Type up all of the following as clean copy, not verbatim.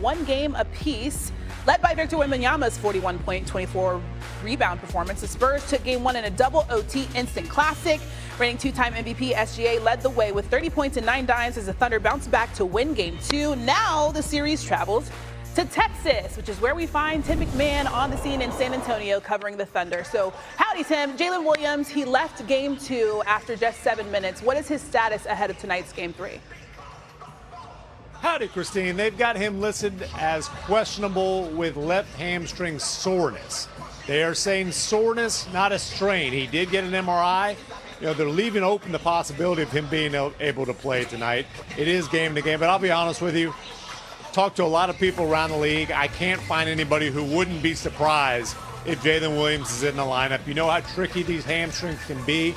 one game apiece. Led by Victor Wembanyama's 41-point, 24-rebound performance, the Spurs took Game 1 in a double OT instant classic. Reigning two-time MVP SGA led the way with 30 points and 9 dimes as the Thunder bounced back to win Game 2. Now the series travels to Texas, which is where we find Tim McMahon on the scene in San Antonio covering the Thunder. So howdy, Tim. Jalen Williams, he left Game 2 after just 7 minutes. What is his status ahead of tonight's Game 3? Howdy, Christine. They've got him listed as questionable with left hamstring soreness. They are saying soreness, not a strain. He did get an MRI. They're leaving open the possibility of him being able to play tonight. It is game to game, but I'll be honest with you. Talked to a lot of people around the league. I can't find anybody who wouldn't be surprised if Jalen Williams is in the lineup. You know how tricky these hamstrings can be.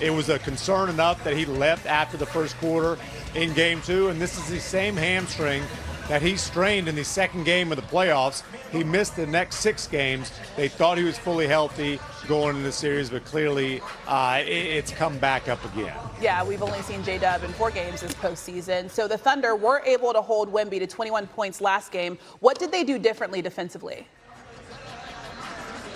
It was a concern enough that he left after the first quarter in Game 2, and this is the same hamstring that he strained in the second game of the playoffs. He missed the next 6 games. They thought he was fully healthy going into the series, but clearly it's come back up again. Yeah, we've only seen J-Dub in 4 games this postseason. So the Thunder were able to hold Wemby to 21 points last game. What did they do differently defensively?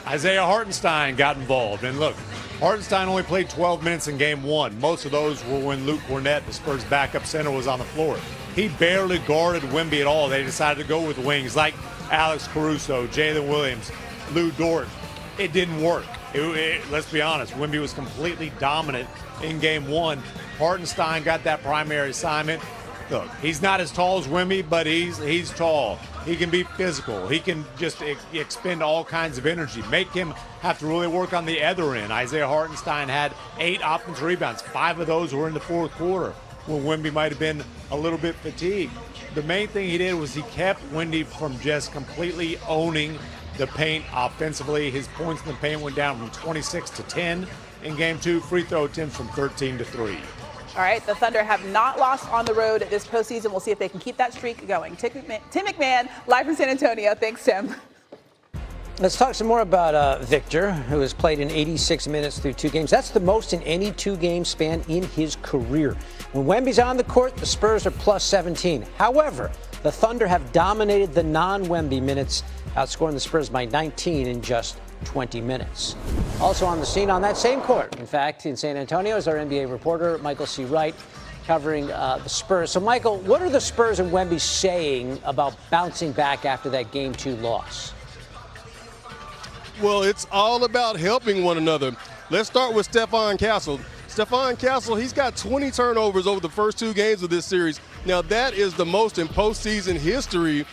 Isaiah Hartenstein got involved. And look, Hartenstein only played 12 minutes in Game 1. Most of those were when Luke Cornett, the Spurs' backup center, was on the floor. He barely guarded Wemby at all. They decided to go with wings like Alex Caruso, Jalen Williams, Lou Dort. It didn't work. Let's be honest, Wemby was completely dominant in Game 1. Hartenstein got that primary assignment. Look, he's not as tall as Wemby, but he's tall. He can be physical. He can just expend all kinds of energy, make him have to really work on the other end. Isaiah Hartenstein had 8 offensive rebounds. 5 of those were in the fourth quarter when Wemby might have been a little bit fatigued. The main thing he did was he kept Wemby from just completely owning the paint offensively. His points in the paint went down from 26 to 10 in Game 2. Free throw attempts from 13 to 3. All right, the Thunder have not lost on the road this postseason. We'll see if they can keep that streak going. Tim McMahon, live from San Antonio. Thanks, Tim. Let's talk some more about Victor, who has played in 86 minutes through 2 games. That's the most in any 2-game span in his career. When Wemby's on the court, the Spurs are plus 17. However, the Thunder have dominated the non-Wemby minutes, outscoring the Spurs by 19 in just 20 minutes. Also on the scene on that same court, in fact, in San Antonio, is our NBA reporter, Michael C. Wright, covering the Spurs. So, Michael, what are the Spurs and Wemby saying about bouncing back after that Game 2 loss? Well, it's all about helping one another. Let's start with Stephon Castle. Stephon Castle, he's got 20 turnovers over the first 2 games of this series. Now, that is the most in postseason history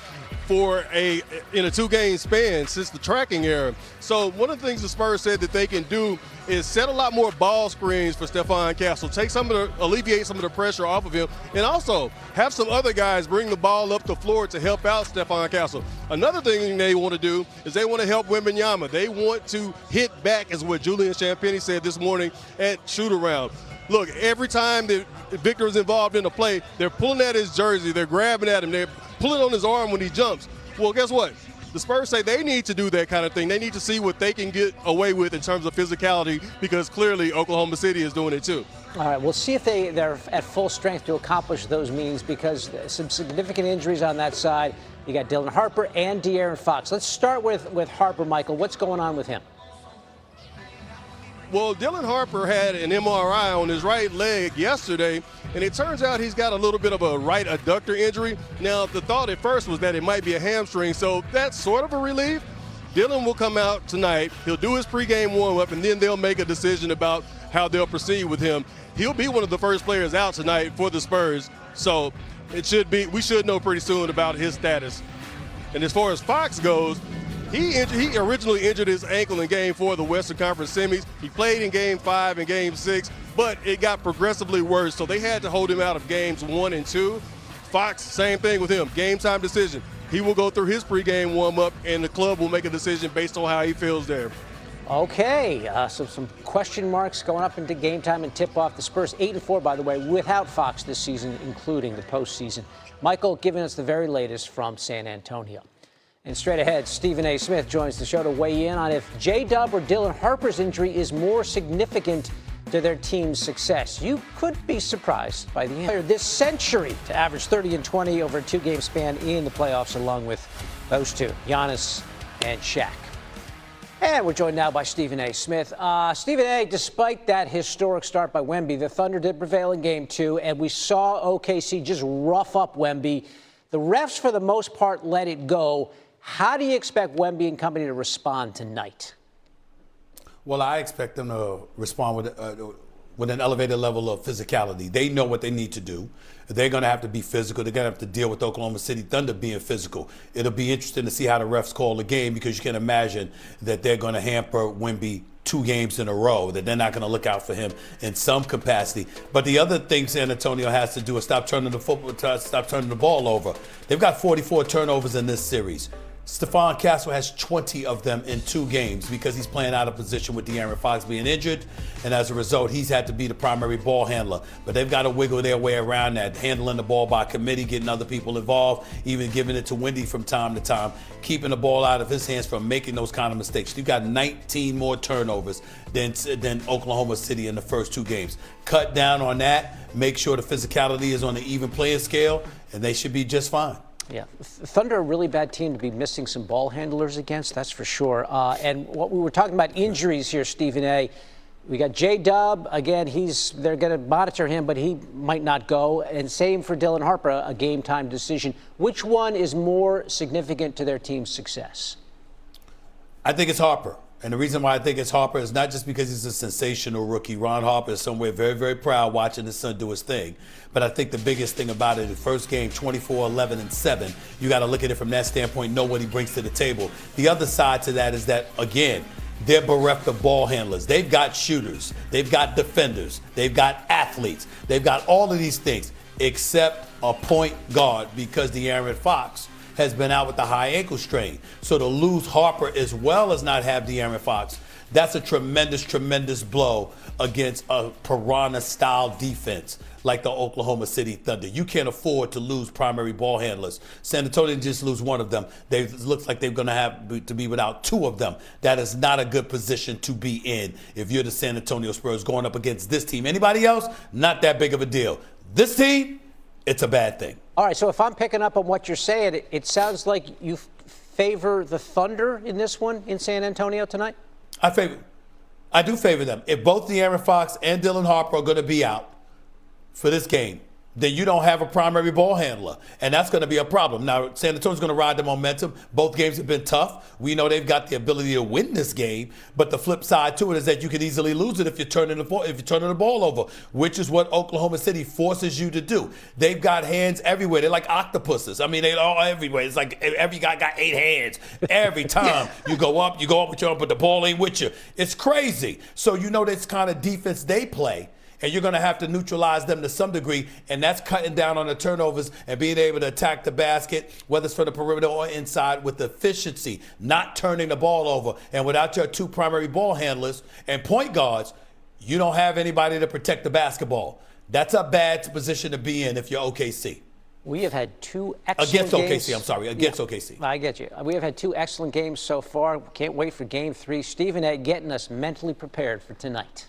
in a 2-game span since the tracking era. So one of the things the Spurs said that they can do is set a lot more ball screens for Stephon Castle, alleviate some of the pressure off of him, and also have some other guys bring the ball up the floor to help out Stephon Castle. Another thing they want to do is they want to help Wembanyama. They want to hit back, is what Julian Champagnie said this morning at shoot-around. Look, every time that Victor is involved in a play, they're pulling at his jersey, they're grabbing at him, they're pulling on his arm when he jumps. Well, guess what? The Spurs say they need to do that kind of thing. They need to see what they can get away with in terms of physicality, because clearly Oklahoma City is doing it too. All right, we'll see if they're at full strength to accomplish those means, because some significant injuries on that side. You got Dylan Harper and De'Aaron Fox. Let's start with Harper, Michael. What's going on with him? Well, Dylan Harper had an MRI on his right leg yesterday, and it turns out he's got a little bit of a right adductor injury. Now, the thought at first was that it might be a hamstring, so that's sort of a relief. Dylan will come out tonight. He'll do his pregame warm-up, and then they'll make a decision about how they'll proceed with him. He'll be one of the first players out tonight for the Spurs, so we should know pretty soon about his status. And as far as Fox goes, he originally injured his ankle in Game 4 of the Western Conference semis. He played in Game 5 and Game 6, but it got progressively worse, so they had to hold him out of Games 1 and 2. Fox, same thing with him, game time decision. He will go through his pregame warm-up, and the club will make a decision based on how he feels there. Okay, so some question marks going up into game time and tip-off. The Spurs 8-4, by the way, without Fox this season, including the postseason. Michael giving us the very latest from San Antonio. And straight ahead, Stephen A. Smith joins the show to weigh in on if J-Dub or Dylan Harper's injury is more significant to their team's success. You could be surprised by the player this century to average 30 and 20 over a 2-game span in the playoffs, along with those two, Giannis and Shaq. And we're joined now by Stephen A. Smith. Stephen A., despite that historic start by Wemby, the Thunder did prevail in Game 2, and we saw OKC just rough up Wemby. The refs, for the most part, let it go. How do you expect Wemby and company to respond tonight? Well, I expect them to respond with an elevated level of physicality. They know what they need to do. They're going to have to be physical. They're going to have to deal with Oklahoma City Thunder being physical. It'll be interesting to see how the refs call the game, because you can imagine that they're going to hamper Wemby 2 games in a row, that they're not going to look out for him in some capacity. But the other thing San Antonio has to do is stop turning the ball over. They've got 44 turnovers in this series. Stephon Castle has 20 of them in 2 games because he's playing out of position with De'Aaron Fox being injured, and as a result, he's had to be the primary ball handler. But they've got to wiggle their way around that, handling the ball by committee, getting other people involved, even giving it to Wendy from time to time, keeping the ball out of his hands from making those kind of mistakes. You've got 19 more turnovers than Oklahoma City in the first 2 games. Cut down on that, make sure the physicality is on the even playing scale, and they should be just fine. Yeah, Thunder, a really bad team to be missing some ball handlers against, that's for sure. And what we were talking about injuries here, Stephen A. We got J-Dub, again, they're going to monitor him, but he might not go. And same for Dylan Harper, a game-time decision. Which one is more significant to their team's success? I think it's Harper. And the reason why I think it's Harper is not just because he's a sensational rookie. Ron Harper is somewhere very, very proud watching his son do his thing. But I think the biggest thing about it, the first game, 24, 11, and 7, you got to look at it from that standpoint, know what he brings to the table. The other side to that is that, again, they're bereft of ball handlers. They've got shooters. They've got defenders. They've got athletes. They've got all of these things except a point guard, because De'Aaron Fox has been out with the high ankle strain. So to lose Harper as well as not have De'Aaron Fox, that's a tremendous, tremendous blow against a piranha-style defense like the Oklahoma City Thunder. You can't afford to lose primary ball handlers. San Antonio just lose one of them. It looks like they're going to have to be without 2 of them. That is not a good position to be in if you're the San Antonio Spurs going up against this team. Anybody else, not that big of a deal. This team, it's a bad thing. All right, so if I'm picking up on what you're saying, it sounds like you favor the Thunder in this one in San Antonio tonight? I do favor them. If both De'Aaron Fox and Dylan Harper are going to be out for this game, then you don't have a primary ball handler, and that's going to be a problem. Now, San Antonio's going to ride the momentum. Both games have been tough. We know they've got the ability to win this game, but the flip side to it is that you could easily lose it if you're turning the ball over, which is what Oklahoma City forces you to do. They've got hands everywhere. They're like octopuses. I mean, they're all everywhere. It's like every guy got 8 hands. Every time you go up with your arm, but the ball ain't with you. It's crazy. So you know this kind of defense they play, and you're going to have to neutralize them to some degree, and that's cutting down on the turnovers and being able to attack the basket, whether it's from the perimeter or inside, with efficiency, not turning the ball over. And without your 2 primary ball handlers and point guards, you don't have anybody to protect the basketball. That's a bad position to be in if you're OKC. We have had 2 excellent Against games. OKC. I get you. We have had 2 excellent games so far. Can't wait for Game 3. Stephen A. getting us mentally prepared for tonight.